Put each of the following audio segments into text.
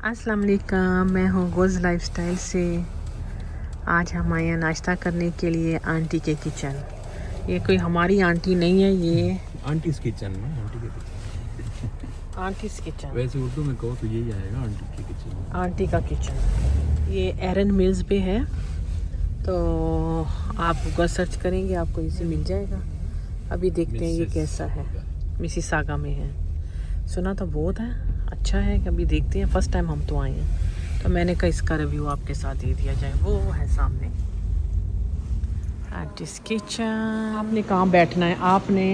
अस्सलाम वालेकुम, मैं हूँ गोज़ लाइफस्टाइल से। आज हम आए हैं नाश्ता करने के लिए आंटी के किचन। ये कोई हमारी आंटी नहीं है, ये आंटीज़ किचन में आंटी के किचन। आंटीज़ किचन, वैसे उर्दू में कहो तो यही आएगा, आंटी के किचन। आंटी का किचन। ये एरन मिल्स पे है, तो आप गूगल सर्च करेंगे आपको इसे मिल जाएगा। अभी देखते हैं ये कैसा है। मिसिसागा में है, सुना तो बहुत है, अच्छा है। कभी देखते हैं, फर्स्ट टाइम हम तो आए हैं, तो मैंने कहा इसका रिव्यू आपके साथ दे दिया जाए। वो है सामने आंटीज़ किचन। आपने कहाँ बैठना है? आपने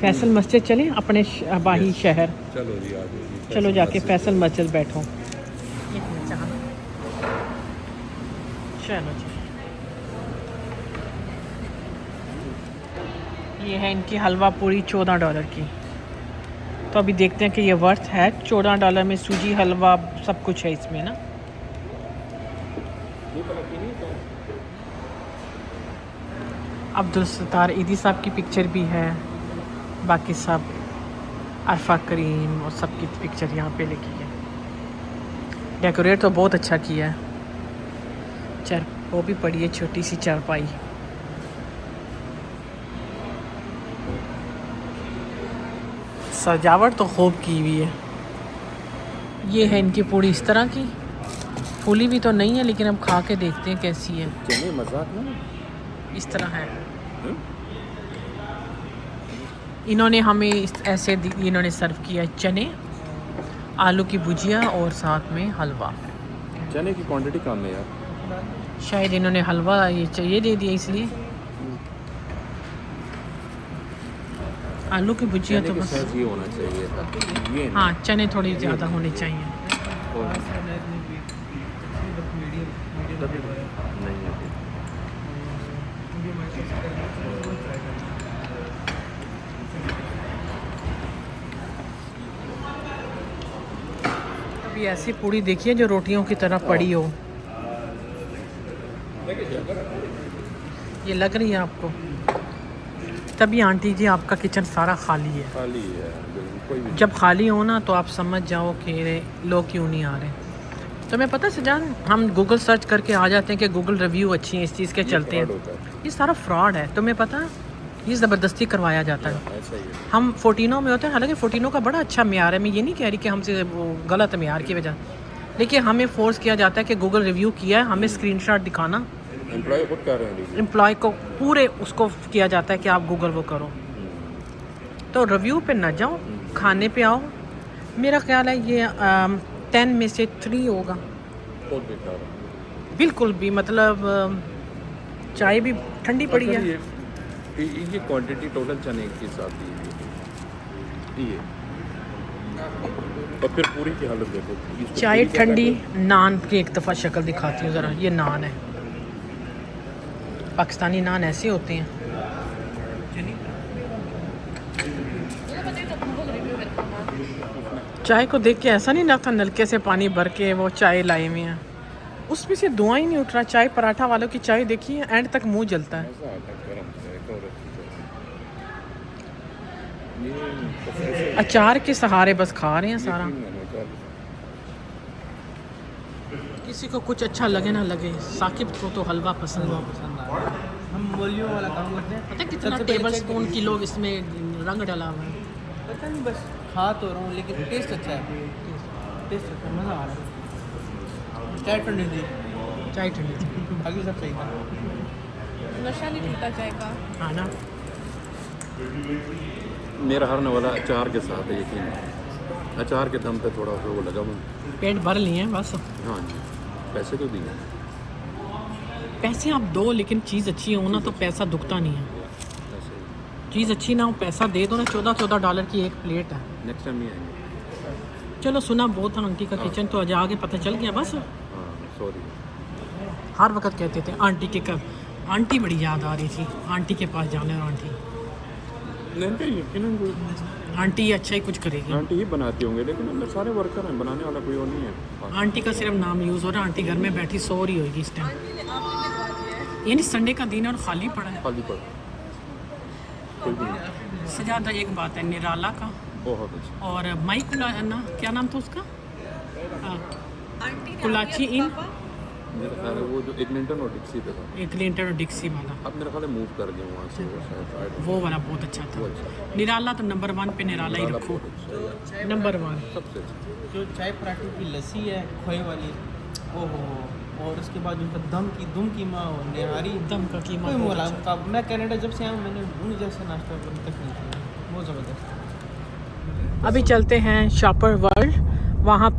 फैसल मस्जिद चलें, अपने आबाही शहर। चलो जी, आ जाओ। चलो जाके फैसल मस्जिद बैठो। चलो जी, ये है इनकी हलवा पूरी $14 की। तो अभी देखते हैं कि ये वर्थ है। $14 में सूजी हलवा सब कुछ है इसमें ना। अब्दुल सत्तार ईदी साहब की पिक्चर भी है, बाकी सब अरफा करीम और सब की पिक्चर यहाँ पे लगी है। डेकोरेट तो बहुत अच्छा किया है। वो भी पड़ी है छोटी सी चारपाई। सजावट तो खूब की हुई है। ये है इनकी पूरी इस तरह की, फूली भी तो नहीं है, लेकिन अब खा के देखते हैं कैसी है। चने मजाक ना इस तरह है। इन्होंने हमें ऐसे इन्होंने सर्व किया है चने, आलू की भुजिया और साथ में हलवा। चने की क्वांटिटी कम है यार। शायद इन्होंने हलवा ये चाहिए दे दिया इसलिए। आलू की भुजिया तो बस ये होना चाहिए था ये। हाँ, चने थोड़ी ज़्यादा होने चाहिए। अभी ऐसी पूड़ी देखिए जो रोटियों की तरह पड़ी हो। ये लग रही है आपको? तभी आंटी जी आपका किचन सारा खाली है। खाली है, कोई भी जब खाली हो ना तो आप समझ जाओ कि लोग क्यों नहीं आ रहे। तो मैं पता सजान, हम गूगल सर्च करके आ जाते हैं कि गूगल रिव्यू अच्छी हैं, इस चीज़ के चलते हैं। ये सारा फ्रॉड है, तुम्हें पता? ये ज़बरदस्ती करवाया जाता है। ऐसा ही है। हम 14 में होते हैं, हालांकि 14 का बड़ा अच्छा म्यार है। मैं ये नहीं कह रही कि हमसे वो गलत म्यार की वजह, लेकिन हमें फोर्स किया जाता है कि गूगल रिव्यू किया है, हमें स्क्रीनशॉट दिखाना। एम्प्लॉय खुद कर रहे हैं। एम्प्लॉय को पूरे उसको किया जाता है कि आप गूगल वो करो, तो रिव्यू पे ना जाओ, खाने पे आओ। मेरा ख्याल है ये 10 में से 3 होगा। बहुत बेकार है। बिल्कुल भी, मतलब चाय भी ठंडी पड़ी है। ये क्वांटिटी टोटल चने के साथ ये और फिर पूरी की हालत देखो। चाय ठंडी, नान की एक दफ़ा शक्ल दिखाती हूँ ज़रा। ये नान है, पाकिस्तानी नान ऐसे होते हैं। चाय को देख के ऐसा नहीं लगता नलके से पानी भर के वो चाय लाए हुए हैं, उसमें से धुआं ही नहीं उठ रहा। चाय पराठा वालों की चाय देखिए, एंड तक मुंह जलता है। अचार के सहारे बस खा रहे हैं सारा। किसी को कुछ अच्छा लगे ना लगे, साकिब को तो हलवा पसंद है। हम मूलियों वाला काम करते हैं। पता है कितना टेबल स्पून किलो इसमें रंग डाला हुआ है। पता नहीं, बस खा तो रहा हूँ, लेकिन टेस्ट अच्छा है। टेस्ट अच्छा, मज़ा आ रहा है। चाय ठंडी थी, चाय ठंडी थी, बाकी सब सही था। नशा नहीं छूटा चाय का। हाँ ना। मेरा हरने वाला अचार के साथ है, यकीन। अचार के दम पे थोड़ा सा वो लगा मुझे। पेट भर लिए हैं बस। हाँ जी, पैसे तो दिए। पैसे आप दो, लेकिन चीज़ अच्छी हो ना तो पैसा दुखता नहीं है। चीज़ अच्छी ना हो, पैसा दे दो ना। $14 की एक प्लेट है। नेक्स्ट टाइम नहीं आएंगे। चलो, सुना बहुत था आंटी का किचन, तो आज आगे पता चल गया बस। हाँ सॉरी। हर वक्त कहते थे आंटी के कब, आंटी बड़ी याद आ रही थी, आंटी के पास जाना है। आंटी आंटी अच्छा ही कुछ करेगी। आंटी ही बनाती होंगे, लेकिन अंदर सारे वर्कर हैं, बनाने वाला कोई और नहीं है। आंटी का सिर्फ नाम यूज़ हो रहा है। आंटी घर में बैठी सो रही होगी इस टाइम, यानी संडे का दिन है और खाली पड़ा है। खाली पड़ा कोई भी नहीं। सजादा एक बात है निराला का, बहुत अच्छा। और माइक ना क्या नाम था उसका, हाँ आंटी ने कुलाची आ गया इन। पापा। मेरा ख्याल है वो जो एक लिंटन और डिक्सी पे था, एक लिंटर और डिक्सी वाला, अब मेरा ख्याल है मूव कर गए वहाँ से, वो शायद वो वाला बहुत अच्छा वो था। अच्छा निराला तो नंबर 1 पे निराला ही निराला रखो, बहुत अच्छा जो चाय नंबर 1। सबसे अच्छा। जो चाय पराठे की लस्सी है खोए वाली, ओहो, और उसके बाद उनका दुम कीमा और निहारी, दम का कीमा कोई बहुत मोला अच्छा। उनका। मैं कनाडा जब से आया हूँ मैंने उन जैसा नाश्ता अभी तक नहीं किया, बहुत ज़बरदस्त। अभी चलते हैं शॉपर वर्ल्ड, वहाँ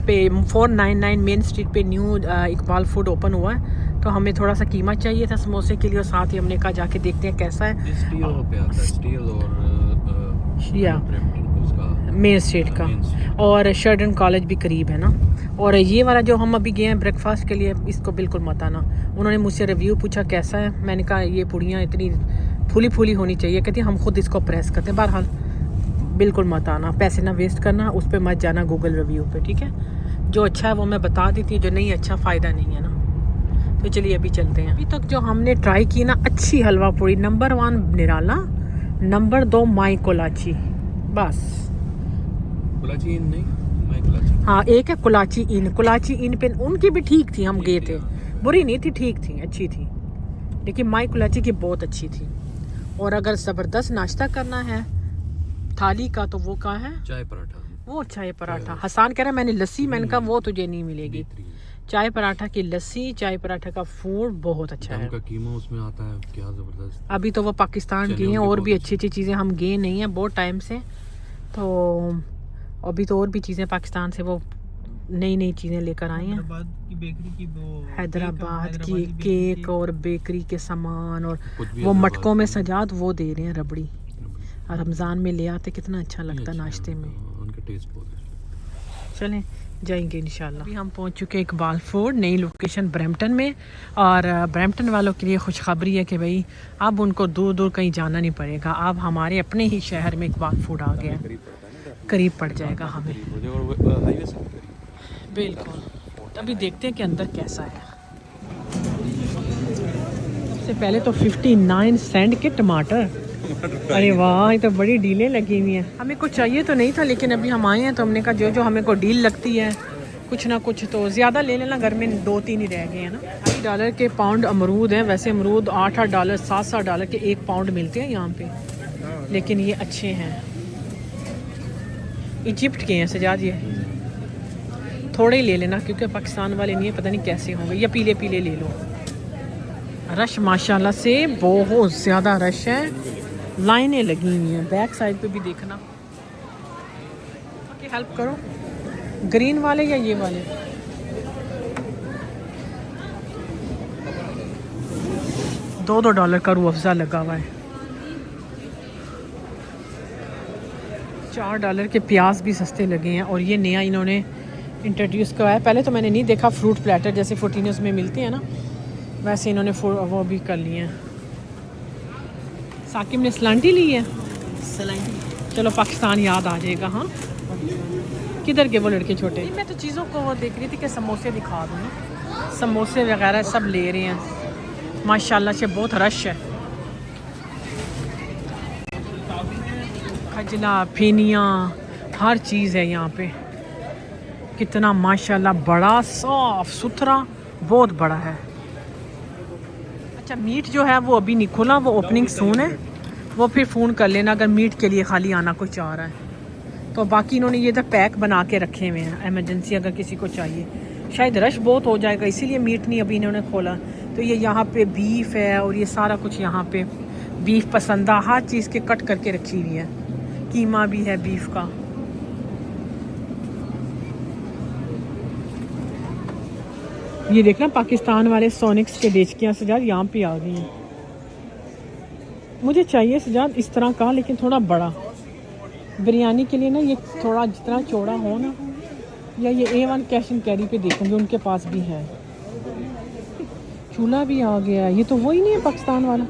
पे 499 मेन स्ट्रीट पे न्यू इकबाल फूड ओपन हुआ है, तो हमें थोड़ा सा कीमा चाहिए था समोसे के लिए, और साथ ही हमने कहा जाके देखते हैं कैसा है। स्टील पे आता है, स्टील और या उसका मेन स्ट्रीट का, और शर्डन कॉलेज भी करीब है ना। और ये वाला जो हम अभी गए हैं ब्रेकफास्ट के लिए, इसको बिल्कुल मत आना। उन्होंने मुझसे रिव्यू पूछा कैसा है, मैंने कहा ये पुड़ियाँ इतनी फूली फूली होनी चाहिए, कहती हम खुद इसको प्रेस करते हैं। बहरहाल बिल्कुल मत आना, पैसे ना वेस्ट करना, उस पर मत जाना गूगल रिव्यू पे, ठीक है। जो अच्छा है वो मैं बता देती हूँ, जो नहीं अच्छा फ़ायदा नहीं है ना। तो चलिए अभी चलते हैं। अभी तक जो हमने ट्राई की ना अच्छी हलवा पूड़ी, नंबर 1 निराला, नंबर 2 माई कोलाची, बस। कुलाची इन नहीं, मैं कुलाची हाँ एक है कुलाची इन पे उनकी भी ठीक थी, हम गए थे, बुरी नहीं थी, ठीक थी, अच्छी थी, लेकिन माई कुलाची की बहुत अच्छी थी। और अगर ज़बरदस्त नाश्ता करना है थाली का तो वो कहाँ है, चाय पराठा वो चाय पराठा। हसान कह रहा है मैंने लस्सी, मैंने कहा वो तुझे नहीं मिलेगी। चाय पराठा की लस्सी, चाय पराठा का फूड बहुत अच्छा है। का कीमा उसमें आता है, क्या ज़बरदस्त। अभी तो वो पाकिस्तान चने गए हैं, उनके और बहुत भी अच्छी अच्छी चीज़ें, हम गए नहीं हैं बहुत टाइम से, तो अभी तो और भी चीज़ें पाकिस्तान से वो नई नई चीज़ें लेकर आए हैं। हैदराबाद की बेकरी की वो हैदराबाद की केक और बेकरी के सामान, और कुछ भी वो हैदराबाद मटकों में की। सजात वो दे रहे हैं रबड़ी, और रमज़ान में ले आते कितना अच्छा लगता अच्छा है, नाश्ते में। उनका टेस्ट बहुत अच्छा। चलें जाएंगे इंशाल्लाह। अभी हम पहुंच चुके हैं इकबाल फूड, नई लोकेशन ब्रैम्पटन में, और ब्रैम्पटन वालों के लिए खुशखबरी है कि भाई अब उनको दूर दूर कहीं जाना नहीं पड़ेगा, अब हमारे अपने ही शहर में इकबाल फूड आ गया, करीब पड़ जाएगा हमें, हाईवे से भी करीब। बिल्कुल। अभी देखते हैं कि अंदर कैसा है। सबसे पहले तो 59 सेंट के टमाटर, अरे वाह ये तो बड़ी डीलें लगी हुई हैं। हमें कुछ चाहिए तो नहीं था, लेकिन अभी हम आए हैं तो हमने कहा जो जो हमें को डील लगती है कुछ ना कुछ तो ज़्यादा ले लेना, घर में 2-3 ही रह गए हैं ना। $8 के पाउंड अमरूद हैं, वैसे अमरूद $8 $7 के 1 पाउंड मिलते हैं यहाँ पे, लेकिन ये अच्छे हैं, इजिप्ट के हैं सजाद, ये थोड़े ही ले लेना क्योंकि पाकिस्तान वाले नहीं है, पता नहीं कैसे होंगे, या पीले पीले ले लो। रश माशाल्लाह से बहुत ज़्यादा रश है, लाइनें लगी हुई हैं, बैक साइड पे भी देखना। ओके हेल्प करो, ग्रीन वाले या ये वाले? $2 का रूह अफ़ज़ा लगा हुआ है, $4 के प्याज भी सस्ते लगे हैं, और ये नया इन्होंने इंट्रोड्यूस करवाया, पहले तो मैंने नहीं देखा। फ्रूट प्लेटर जैसे फोर्टिनस में मिलते हैं ना, वैसे इन्होंने वो भी कर लिए हैं। साकिब ने सलांटी ली है, सलाइटी चलो पाकिस्तान याद आ जाएगा। हाँ किधर के वो लड़के छोटे? मैं तो चीज़ों को वो देख रही थी कि समोसे दिखा दूँ, समोसे वगैरह सब ले रहे हैं माशाल्लाह से, बहुत रश है। खजला फेनियाँ हर चीज़ है यहाँ पे, कितना माशाल्लाह बड़ा साफ सुथरा बहुत बड़ा है। अच्छा मीट जो है वो अभी नहीं खुला, वो ओपनिंग सून है, वो फिर फ़ोन कर लेना अगर मीट के लिए खाली आना कोई चाह रहा है तो। बाकी इन्होंने ये इधर पैक बना के रखे हुए हैं, एमरजेंसी अगर किसी को चाहिए। शायद रश बहुत हो जाएगा इसीलिए मीट नहीं अभी इन्होंने खोला। तो ये यहाँ पे बीफ है, और ये सारा कुछ यहाँ पे बीफ पसंदा हर चीज़ के कट करके रखी हुई है, कीमा भी है बीफ का। ये देखना पाकिस्तान वाले सोनिक्स के डेचकियाँ सजाद यहाँ पे आ गई हैं। मुझे चाहिए सजाद इस तरह का, लेकिन थोड़ा बड़ा बिरयानी के लिए ना, ये थोड़ा जितना चौड़ा हो ना, या ये A1 कैश एंड कैरी पे देखूंगी उनके पास भी है। चूल्हा भी आ गया, ये तो वही नहीं है पाकिस्तान वाला।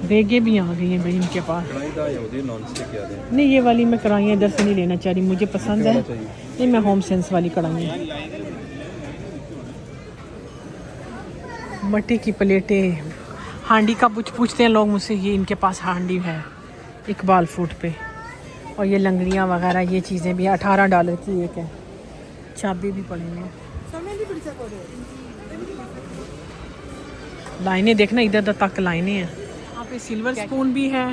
देगे भी आ गई हैं भाई इनके पास। नहीं ये वाली मैं कढ़ाइयाँ इधर से नहीं लेना चाह रही, मुझे पसंद है ये, मैं होम सेंस वाली कढ़ाइयाँ। मट्टी की प्लेटें, हांडी का पूछते हैं लोग मुझसे, ये इनके पास हांडी है इकबाल फूड पे। और ये लंगड़ियाँ वगैरह ये चीज़ें भी $18 की एक है। चाबी भी पड़ी हुई है। लाइनें देखना, इधर उधर तक लाइनें हैं। यहाँ पे सिल्वर स्पून भी है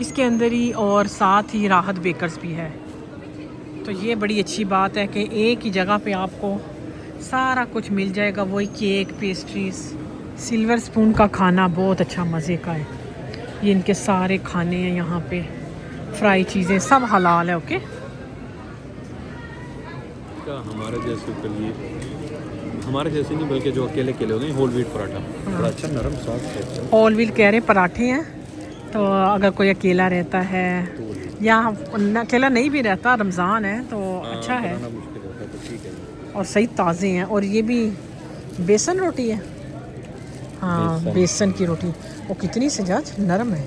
इसके अंदर ही, और साथ ही राहत बेकर्स भी है। तो ये बड़ी अच्छी बात है कि एक ही जगह पे आपको सारा कुछ मिल जाएगा, वही केक, पेस्ट्रीज। सिल्वर स्पून का खाना बहुत अच्छा मज़े का है। ये इनके सारे खाने हैं यहाँ पे, फ्राई चीज़ें सब हलाल है। ओके, हमारे जैसे के लिए, हमारे जैसे नहीं बल्कि जो अकेले अकेले हो गए, होल व्हीट पराठा बड़ा अच्छा नरम सॉफ्ट है। होल व्हीट कह रहे पराठे हैं, तो अगर कोई अकेला रहता है या अकेला नहीं भी रहता, रमज़ान है तो अच्छा है। मुश्किल होता है तो ठीक है। और सही ताज़े हैं। और ये भी बेसन रोटी है। हाँ, बेसन की रोटी। वो कितनी सजाज नरम है।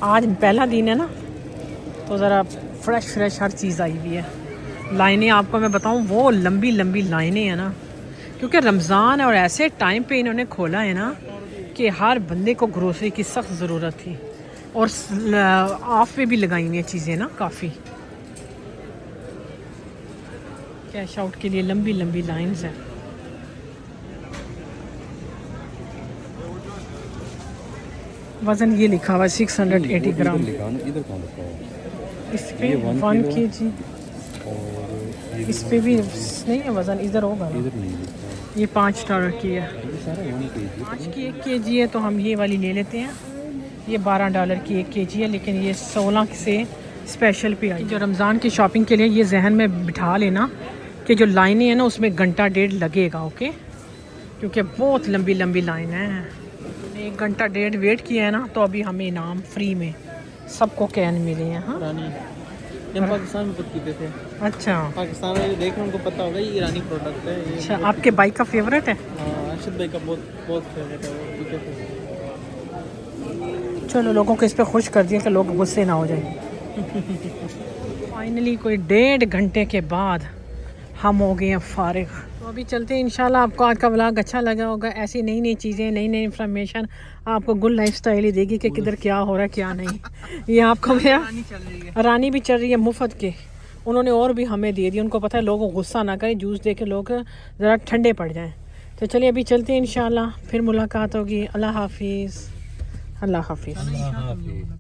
आज पहला दिन है ना, तो ज़रा फ्रेश हर चीज़ आई हुई है। लाइनें आपको मैं बताऊं, वो लंबी लंबी लाइनें हैं ना, क्योंकि रमज़ान है और ऐसे टाइम पे इन्होंने खोला है ना कि हर बंदे को ग्रोसरी की सख्त ज़रूरत थी। और ऑफ पे भी लगाई हुई हैं चीज़ें ना काफ़ी। कैश आउट के लिए लंबी लंबी लाइंस हैं। वज़न ये लिखा हुआ है 680 ग्राम। इधर कौन लिखा है? इस पे 1 kg, इस पे भी नहीं है वज़न, इधर होगा ना। इधर नहीं लिखा है। ये $5 की है। ये सारा 1 kg 5 की 1 kg है, तो हम ये वाली ले लेते हैं। ये $12 की 1 kg है, लेकिन ये 16 से स्पेशल पे आई। जो रमज़ान की शॉपिंग के लिए ये जहन में बिठा लेना कि जो लाइनें हैं ना उसमें घंटा डेढ़ लगेगा। ओके, क्योंकि बहुत लंबी लंबी लाइन है। 1 घंटा डेढ़ वेट किया है ना, तो अभी हमें इनाम फ्री में सबको कैन मिले हैं। हाँ, ईरानी, हम पाकिस्तान में खुद पीते थे। अच्छा पाकिस्तान में देख उनको पता होगा ये ईरानी प्रोडक्ट है। ये अच्छा, आपके बाइक का फेवरेट है? अर्शद भाई का बहुत फेवरेट है, वो पीते थे। चलो, लोगों को इस पे खुश कर दिया कि लोग गुस्से ना हो जाए। फाइनली कोई 1.5 घंटे के बाद हम हो गए हैं फारिग। तो अभी चलते हैं। इंशाल्लाह आपको आज का व्लॉग अच्छा लगा होगा। ऐसी नई नई चीज़ें, नई नई इन्फॉर्मेशन आपको गुड लाइफस्टाइल ही देगी कि किधर क्या हो रहा है क्या नहीं। ये आपको भैया रानी भी चल रही है मुफ्त के, उन्होंने और भी हमें दे दी। उनको पता है लोगों को गुस्सा ना करें, जूस दे के लोग ज़रा ठंडे पड़ जाएँ। तो चलिए अभी चलते हैं, इंशाल्लाह फिर मुलाकात होगी। अल्लाह हाफिज़। अल्लाह हाफिज़।